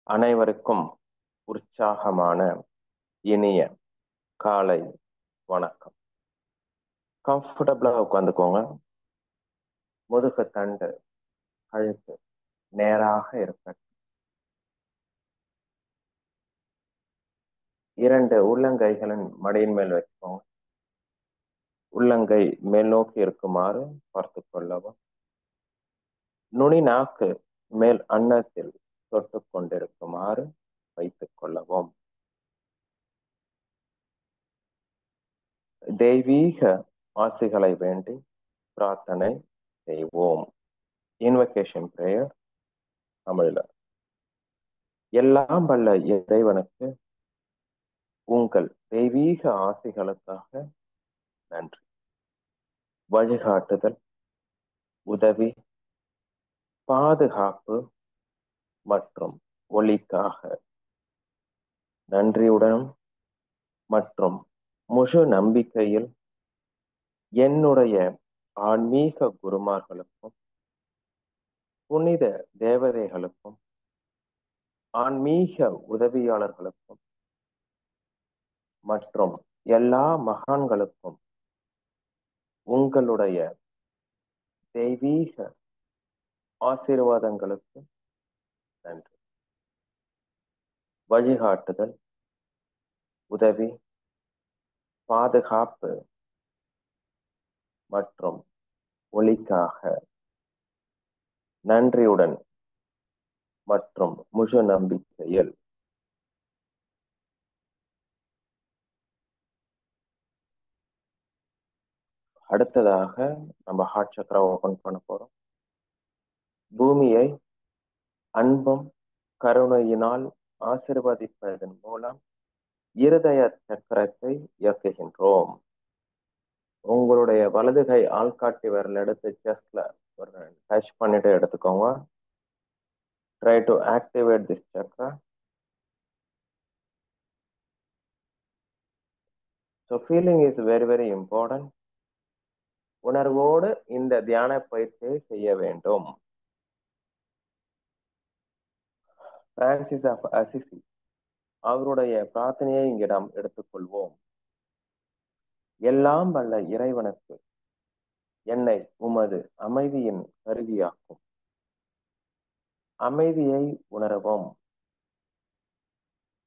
அனைவருக்கும் உற்சாகமான இனிய காலை வணக்கம். கம்ஃபர்டபுளா உட்காந்துக்கோங்க. முதுகு தண்டு கழுத்து நேராக இருக்கட்டும். 2 உள்ளங்கைகளின் மடியின் மேல் வச்சுக்கோங்க. உள்ளங்கை மேல் நோக்கி இருக்குமாறு பார்த்துக் கொள்ளவும். நுனி நாக்கு மேல் அன்னத்தில் தொட்டு கொண்டிருக்குமாறு வைத்துக் கொள்ளவும். தெய்வீக ஆசிகளை வேண்டி பிரார்த்தனை செய்வோம். இன்வகேஷன் பிரேயர் தமிழ்ல. எல்லாம் வல்ல இறைவனுக்கு உங்கள் தெய்வீக ஆசிகளுக்காக நன்றி. வழிகாட்டுதல், உதவி, பாதுகாப்பு மற்றும் ஒளிக்காக நன்றியுடனும் மற்றும் முழு நம்பிக்கையில் என்னுடைய ஆன்மீக குருமார்களுக்கும் புனித தேவதைகளுக்கும் ஆன்மீக உதவியாளர்களுக்கும் மற்றும் எல்லா மகான்களுக்கும் உங்களுடைய தெய்வீக ஆசீர்வாதங்களுக்கு நன்றி. வழிகாட்டுதல், உதவி, பாதுகாப்பு மற்றும் ஒளிக்காக நன்றியுடன் மற்றும் முழு நம்பிக்கையில். அடுத்ததாக நம்ம ஹார்ட் சக்கரா ஓபன் பண்ண போறோம். பூமியை அன்பும் கருணையினால் ஆசீர்வதிப்பதன் மூலம் இருதய சக்கரத்தை இயக்குகின்றோம். உங்களுடைய வலது கை ஆள்காட்டி விரல் எடுத்து செஸ்ட்ல ஒரு டச் பண்ணிட்டு எடுத்துக்கோங்க. Try to activate this chakra. So feeling is very important. உணர்வோடு இந்த தியான பயிற்சியை செய்ய வேண்டும். பிரான்சிஸ் ஆஃப் அசிசி அவருடைய பிரார்த்தனையை இங்கிடம் எடுத்துக்கொள்வோம். எல்லாம் வல்ல இறைவனுக்கு என்னை உமது அமைதியின் கருவியாக்கும். அமைதியை உணரவும்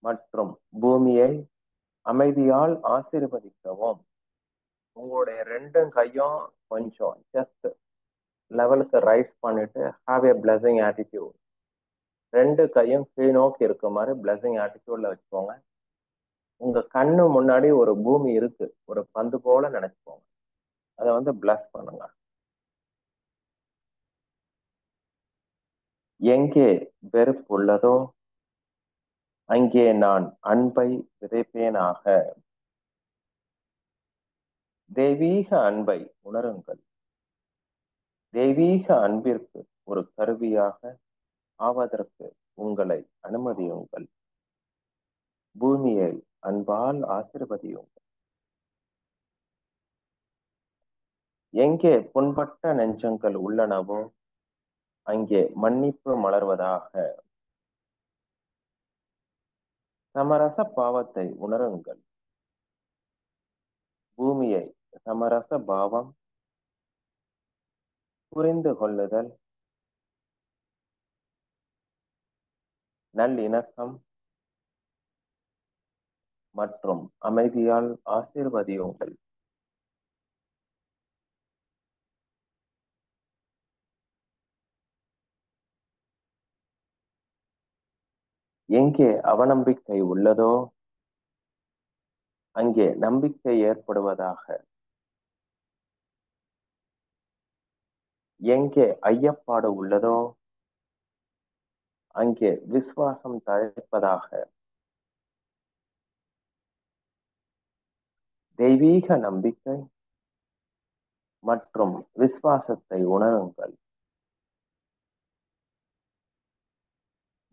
மற்றும் பூமியை அமைதியால் ஆசீர்வதிக்கவும். உங்களுடைய 2 கையும் கொஞ்சம் ஜஸ்ட் லெவலுக்கு ரைஸ் பண்ணிட்டு ஹாவ் ஏ பிளஸிங் ஆட்டிடியூட். 2 கையும் கீழ் நோக்கி இருக்குமாறு பிளஸிங் ஆட்டிடியூட்ல வச்சுக்கோங்க. உங்க கண்ணு முன்னாடி ஒரு பூமி இருக்கு, ஒரு பந்து போல நினைச்சுக்கோங்க. அதை பிளஸ் பண்ணுங்க. எங்கே வெறுப்பு உள்ளதோ அங்கே நான் அன்பை விதைப்பேனாக. தெய்வீக அன்பை உணருங்கள். தெய்வீக அன்பிற்கு ஒரு கருவியாக ஆவதற்கு உங்களை அனுமதியுங்கள். பூமியை அன்பால் ஆசீர்வதியுங்கள். எங்கே புண்பட்ட நெஞ்சங்கள் உள்ளனவோ அங்கே மன்னிப்பு மலர்வதாக. சமரச பாவத்தை உணருங்கள். பூமியை சமரச பாவம், புரிந்து கொள்ளுதல், நல்லிணக்கம் மற்றும் அமைதியால் ஆசீர்வதியுங்கள். எங்கே அவநம்பிக்கை உள்ளதோ அங்கே நம்பிக்கை ஏற்படுவதாக. எங்கே ஐயப்பாடு உள்ளதோ அங்கே விசுவாசம் தழைப்பதாக. தெய்வீக நம்பிக்கை மற்றும் விசுவாசத்தை உணருங்கள்.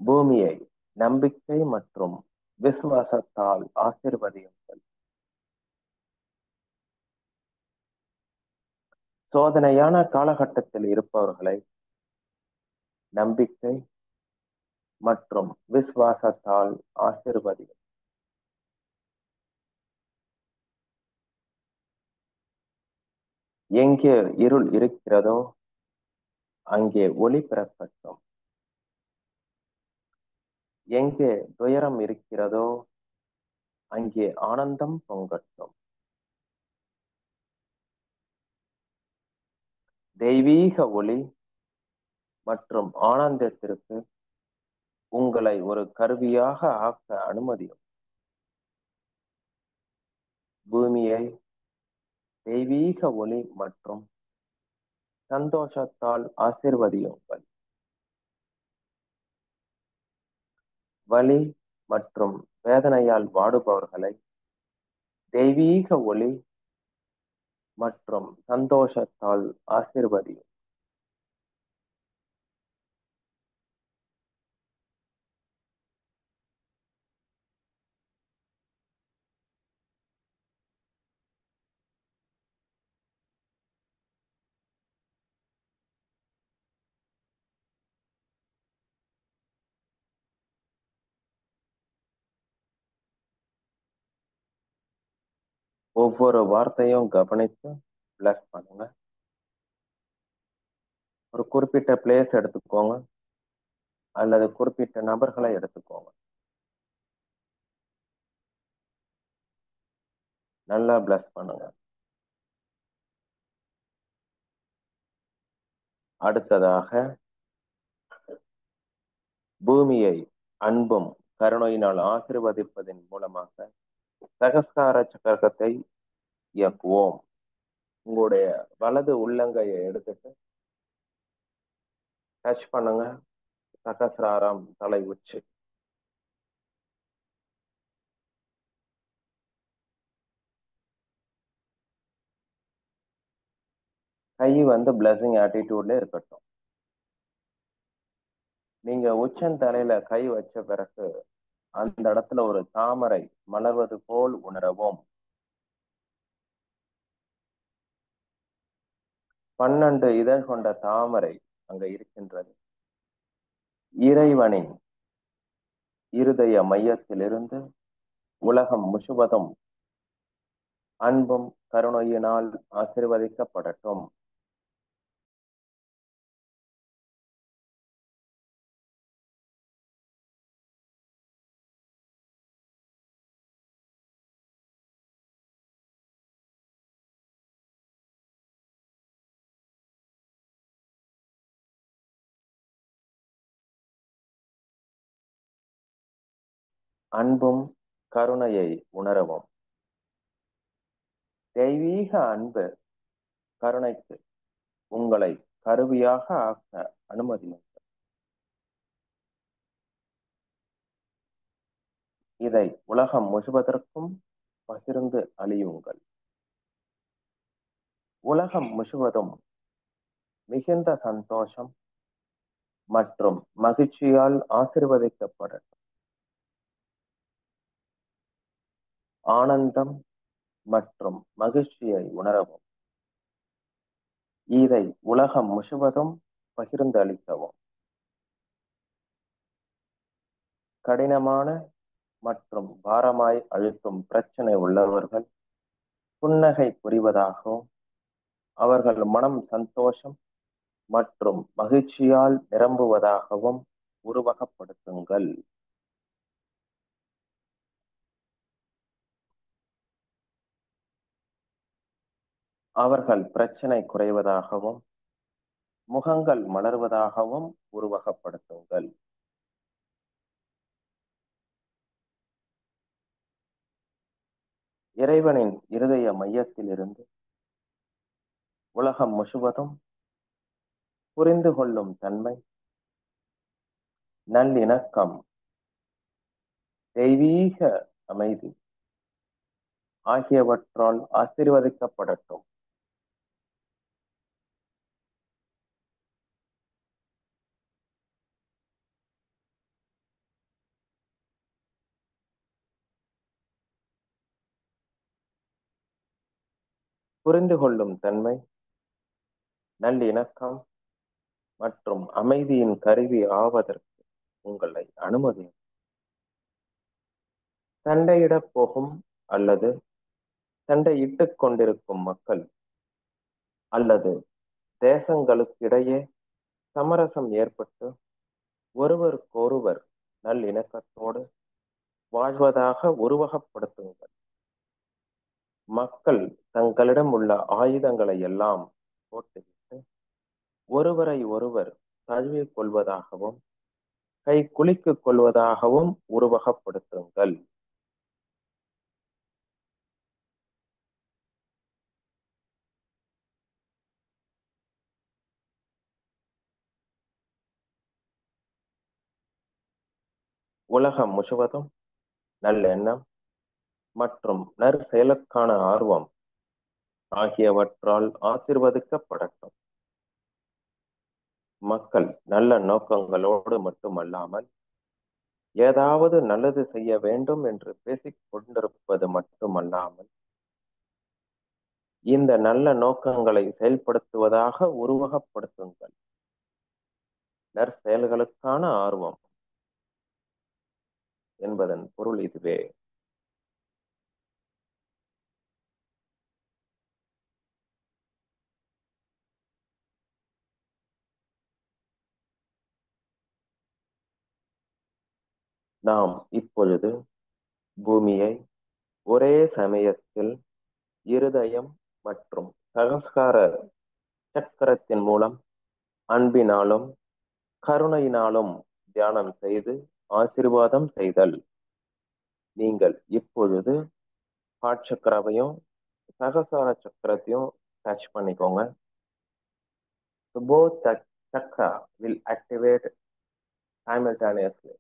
பூமியை நம்பிக்கை மற்றும் விசுவாசத்தால் ஆசீர்வதியுங்கள். சோதனையான காலகட்டத்தில் இருப்பவர்களை நம்பிக்கை மற்றும் விசுவாசத்தால் ஆசீர்வதியும். எங்கே இருள் இருக்கிறதோ அங்கே ஒளி பிறக்கட்டும். எங்கே துயரம் இருக்கிறதோ அங்கே ஆனந்தம் பொங்கட்டும். தெய்வீக ஒளி மற்றும் ஆனந்தத்திற்கு உங்களை ஒரு கருவியாக ஆக்க அனுமதியும். பூமியை தெய்வீக ஒளி மற்றும் சந்தோஷத்தால் ஆசீர்வதியுங்கள். வலி மற்றும் வேதனையால் வாடுபவர்களை தெய்வீக ஒளி மற்றும் சந்தோஷத்தால் ஆசீர்வதியும். ஒவ்வொரு வார்த்தையும் கவனித்து பிளஸ் பண்ணுங்க. ஒரு குறிப்பிட்ட பிளேஸ் எடுத்துக்கோங்க அல்லது குறிப்பிட்ட நபர்களை எடுத்துக்கோங்க. நல்லா பிளஸ் பண்ணுங்க. அடுத்ததாக பூமியை அன்பும் கருணையினால் ஆசீர்வதிப்பதன் மூலமாக சகஸ்கார சக்கரத்தை இயக்குவோம். உங்களுடைய வலது உள்ளங்கையை எடுத்துட்டு டச் பண்ணுங்க. சகசிராரம் தலை உச்சி. கை பிளஸிங் ஆட்டிடியூட்ல இருக்கட்டும். நீங்க உச்சந்தலையில கை வச்ச பிறகு அந்த இடத்துல ஒரு தாமரை மலர்வது போல் உணரவும். 12 இதழ் கொண்ட தாமரை அங்க இருக்கின்றது. இறைவனின் இருதய மையத்திலிருந்து உலகம் முழுவதும் அன்பும் கருணையினால் ஆசீர்வதிக்கப்படட்டும். அன்பும் கருணையை உணரவும். தெய்வீக அன்பு கருணைக்கு உங்களை கருவியாக ஆக்க அனுமதியுங்கள். இதை உலகம் முழுவதற்கும் பகிர்ந்து அழியுங்கள். உலகம் முழுவதும் மிகுந்த சந்தோஷம் மற்றும் மகிழ்ச்சியால் ஆசீர்வதிக்கப்படட்டும். ஆனந்தம் மற்றும் மகிழ்ச்சியை உணரவும். இதை உலகம் முழுவதும் பகிர்ந்து அளிக்கவும். கடினமான மற்றும் பாரமாய் அழுத்தும் பிரச்சனை உள்ளவர்கள் புன்னகை புரிவதாகவும் அவர்கள் மனம் சந்தோஷம் மற்றும் மகிழ்ச்சியால் நிரம்புவதாகவும் உருவகப்படுத்துங்கள். அவர்கள் பிரச்சனை குறைவதாகவும் முகங்கள் மலர்வதாகவும் உருவகப்படுத்துங்கள். இறைவனின் இருதய மையத்திலிருந்து உலகம் முழுவதும் புரிந்து கொள்ளும் தன்மை, நல்லிணக்கம், தெய்வீக அமைதி ஆகியவற்றால் ஆசீர்வதிக்கப்படட்டும். புரிந்து கொள்ளும் தன்மை, நல்லிணக்கம் மற்றும் அமைதியின் கருவி ஆவதற்கு உங்களை அனுமதி. சண்டையிடப் போகும் அல்லது சண்டையிட்டுக் கொண்டிருக்கும் மக்கள் அல்லது தேசங்களுக்கிடையே சமரசம் ஏற்பட்டு ஒருவருக்கொருவர் நல்லிணக்கத்தோடு வாழ்வதாக உருவகப்படுத்துங்கள். மக்கள் தங்களிடம் உள்ள ஆயுதங்களை எல்லாம் போட்டுவிட்டு ஒருவரை ஒருவர் தழுவிக் கொள்வதாகவும் கை குலுக்கிக் கொள்வதாகவும் உருவகப்படுத்துங்கள். உலகம் முழுவதும் நல்லெண்ணம் மற்றும் நற்செயலுக்கான ஆர்வம் ஆகியவற்றால் ஆசீர்வதிக்கப்படட்டும். மக்கள் நல்ல நோக்கங்களோடு மட்டுமல்லாமல் ஏதாவது நல்லது செய்ய வேண்டும் என்று பேசிக் கொண்டிருப்பது மட்டுமல்லாமல் இந்த நல்ல நோக்கங்களை செயல்படுத்துவதாக உருவகப்படுத்துங்கள். நற்செயல்களுக்கான ஆர்வம் என்பதன் பொருள் இதுவே. நாம் இப்பொழுது பூமியை ஒரே சமயத்தில் இருதயம் மற்றும் சகஸ்கார சக்கரத்தின் மூலம் அன்பினாலும் கருணையினாலும் தியானம் செய்து ஆசீர்வாதம் செய்தல். நீங்கள் இப்பொழுது ஹார்ட் சக்கராவையும் சகசார சக்கரத்தையும் டச் பண்ணிக்கோங்க. So both chakra will activate simultaneously.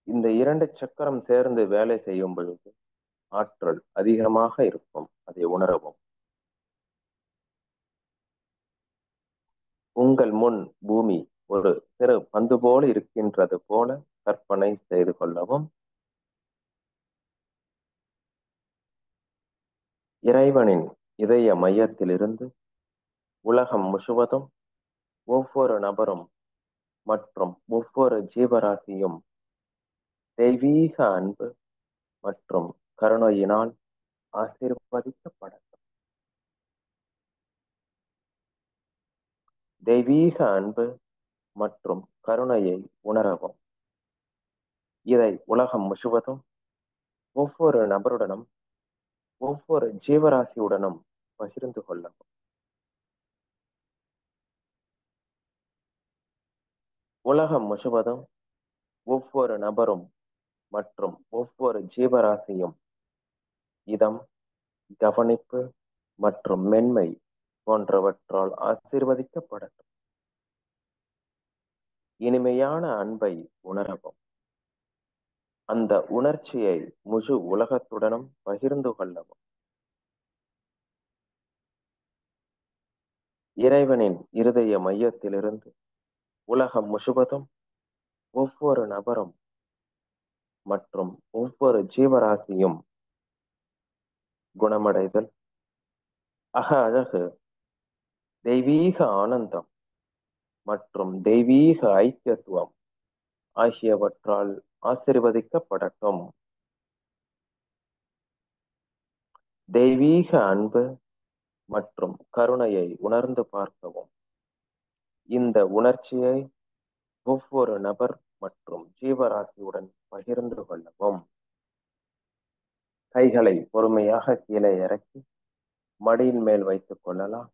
இந்த இரண்டு சக்கரம் சேர்ந்து வேலை செய்யும் பொழுது ஆற்றல் அதிகமாக இருக்கும். அதை உணரவும். உங்கள் முன் பூமி ஒரு சிறு பந்து போல இருக்கின்றது போல கற்பனை செய்து கொள்ளவும். இறைவனின் இதய மையத்திலிருந்து உலகம் முழுவதும் ஒவ்வொரு நபரும் மற்றும் ஒவ்வொரு ஜீவராசியும் தெய்வீக அன்பு மற்றும் கருணையினால் ஆசீர்வதிக்கப்படட்டும். தெய்வீக அன்பு மற்றும் கருணையை உணரவும். இதை உலகம் முழுவதும் ஒவ்வொரு நபருடனும் ஒவ்வொரு ஜீவராசியுடனும் பகிர்ந்து கொள்ளவும். உலகம் முழுவதும் ஒவ்வொரு நபரும் மற்றும் ஒவ்வொரு ஜீவராசியும் இதம், கவனிப்பு மற்றும் மென்மை போன்றவற்றால் ஆசீர்வதிக்கப்படட்டும். இனிமையான அன்பை உணரவும். அந்த உணர்ச்சியை முழு உலகத்துடனும் பகிர்ந்து கொள்ளவும். இறைவனின் இருதய மையத்திலிருந்து உலகம் முழுவதும் ஒவ்வொரு நபரும் மற்றும் ஒவ்வொரு ஜீவராசியும் குணமடைதல், அழகு, தெய்வீக ஆனந்தம் மற்றும் தெய்வீக ஐக்கியத்துவம் ஆகியவற்றால் ஆசீர்வதிக்கப்படட்டும். தெய்வீக அன்பு மற்றும் கருணையை உணர்ந்து பார்க்கவும். இந்த உணர்ச்சியை ஒவ்வொரு நபர் மற்றும் ஜீவராசியுடன் பகிர்ந்து கொள்ளவும். கைகளை பொறுமையாக கீழே இறக்கி மடியின் மேல் வைத்துக் கொள்ளலாம்.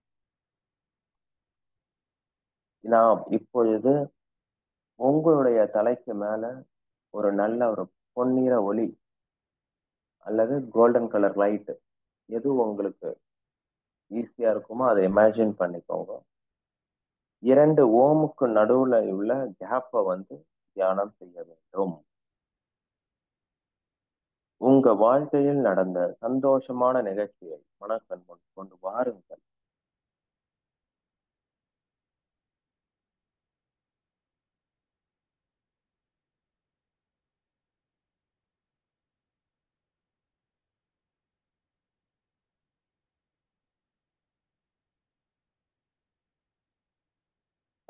நாம் இப்பொழுது உங்களுடைய தலைக்கு மேல ஒரு நல்ல ஒரு பொன்னிற ஒளி அல்லது கோல்டன் கலர் லைட் எது உங்களுக்கு ஈஸியா இருக்குமோ அதை இமேஜின் பண்ணிக்கோங்க. 2 ஓமுக்கு நடுவுல உள்ள கேப்பை தியானம் செய்ய வேண்டும். உங்க வாழ்க்கையில் நடந்த சந்தோஷமான நிகழ்ச்சியை மனக்கண் முன் கொண்டு வாருங்கள்.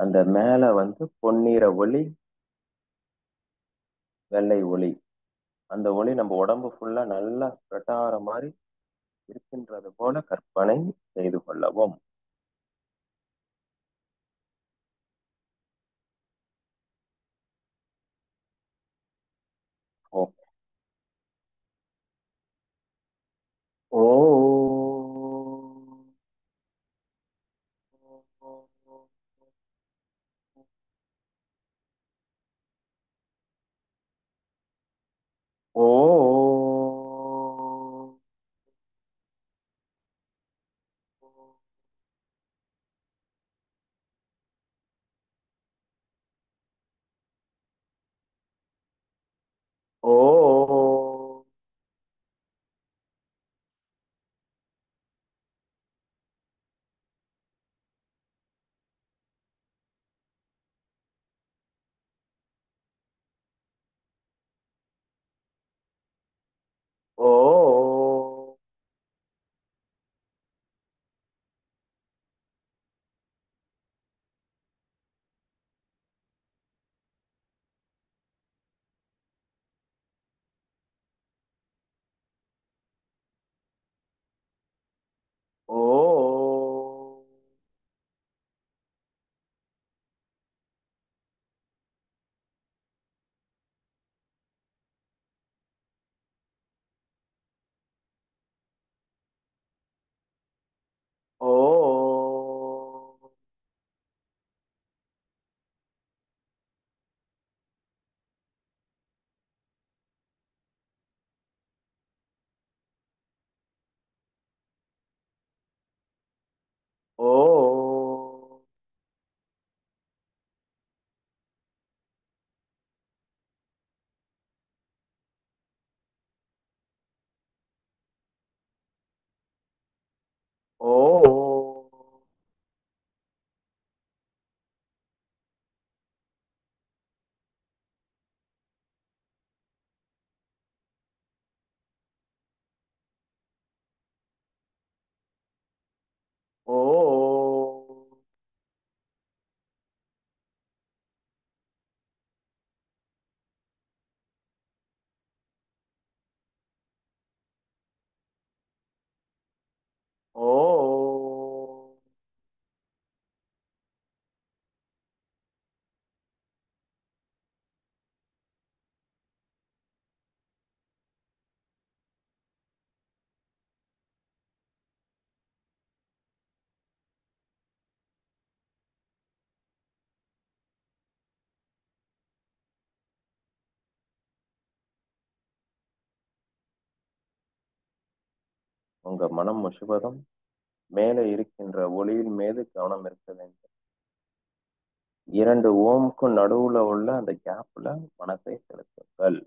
அந்த மேல வந்து பொன்னிற ஒளி, வெள்ளை ஒளி. அந்த ஒளி நம்ம உடம்பு ஃபுல்லா நல்லா ஸ்ப்ரெட் ஆகிற மாதிரி இருக்கின்றது போல கற்பனை செய்து கொள்ளவும். ஓ. ஓ. ஓ. ஓ. ஓ. ஓ. ஓ. ஓ. ஓ. ஓ. ஓ. உங்க மனம் முழுவதும் மேலே இருக்கின்ற ஒளியின் மீது கவனம் இருக்க வேண்டும். 2 ஓம்க்கும் நடுவுல உள்ள அந்த கேப்ல மனசை செலுத்துங்கள்.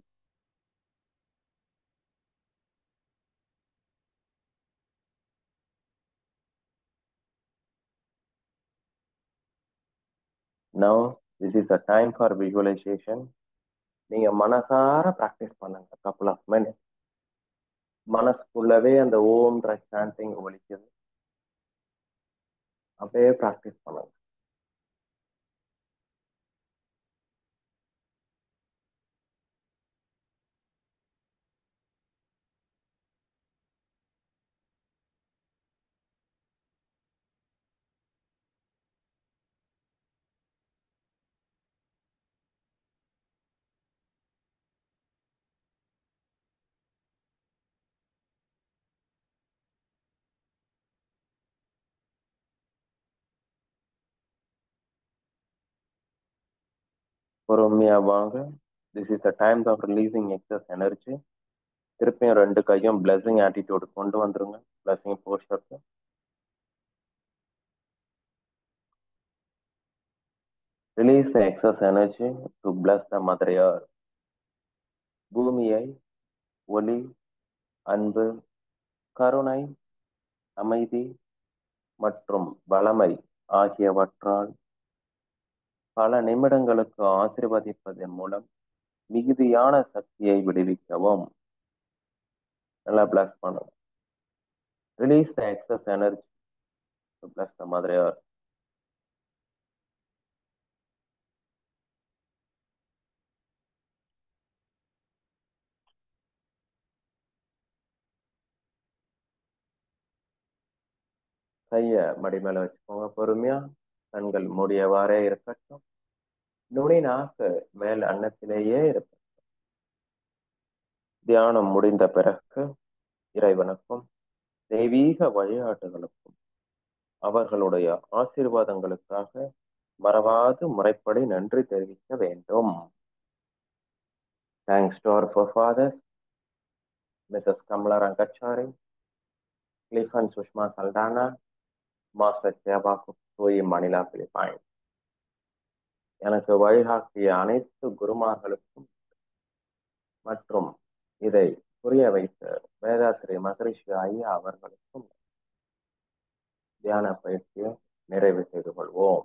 Now this is the time for visualization. நீங்க மனசார பிராக்டிஸ் பண்ணுங்க. couple of minutes. மனசுக்குள்ளவே அந்த ஓம்ன்ற சாண்டிங் ஒலிக்குது. அப்படியே பிராக்டிஸ் பண்ணுங்க. பொறுமையா வாங்க. This is the time of releasing excess energy. திருப்பியும் 2 கையும் blessing attitude கொண்டு வந்துருங்க. blessing posture. Release the excess energy to bless the Mother Earth. பூமியை ஒளி, அன்பு, கருணை, அமைதி மற்றும் வளமை ஆகியவற்றால் பல நிமிடங்களுக்கு ஆசீர்வதிப்பதன் மூலம் மிகுதியான சக்தியை விடுவிக்கவும். நல்லா பிளஸ் பண்ணுங்க. Release the excess energy to bless the Mother Earth. கைய மடி மேல வச்சுக்கோங்க பொறுமையா. கண்கள் மூடியவாறே இருக்கட்டும். நுனி நாக்கு மேல் அன்னத்திலேயே இருக்கும். தியானம் முடிந்த பிறகு இறைவனுக்கும் தெய்வீக வழிகாட்டுகளுக்கும் அவர்களுடைய ஆசீர்வாதங்களுக்காக மறவாது முறைப்படி நன்றி தெரிவிக்க வேண்டும். Thanks to our forefathers, Mrs. Kamala Rankachari, Cliff and Sushma Saldana, master சேபாக்கு தூய் மணிலா பிலிப்பைன். எனக்கு வழிகாட்டிய அனைத்து குருமார்களுக்கும் மற்றும் இதை புரிய வைத்த வேதாத்திரி மகரிஷி ஐயா அவர்களுக்கும் தியான பயிற்சியை நிறைவு செய்து கொள்வோம்.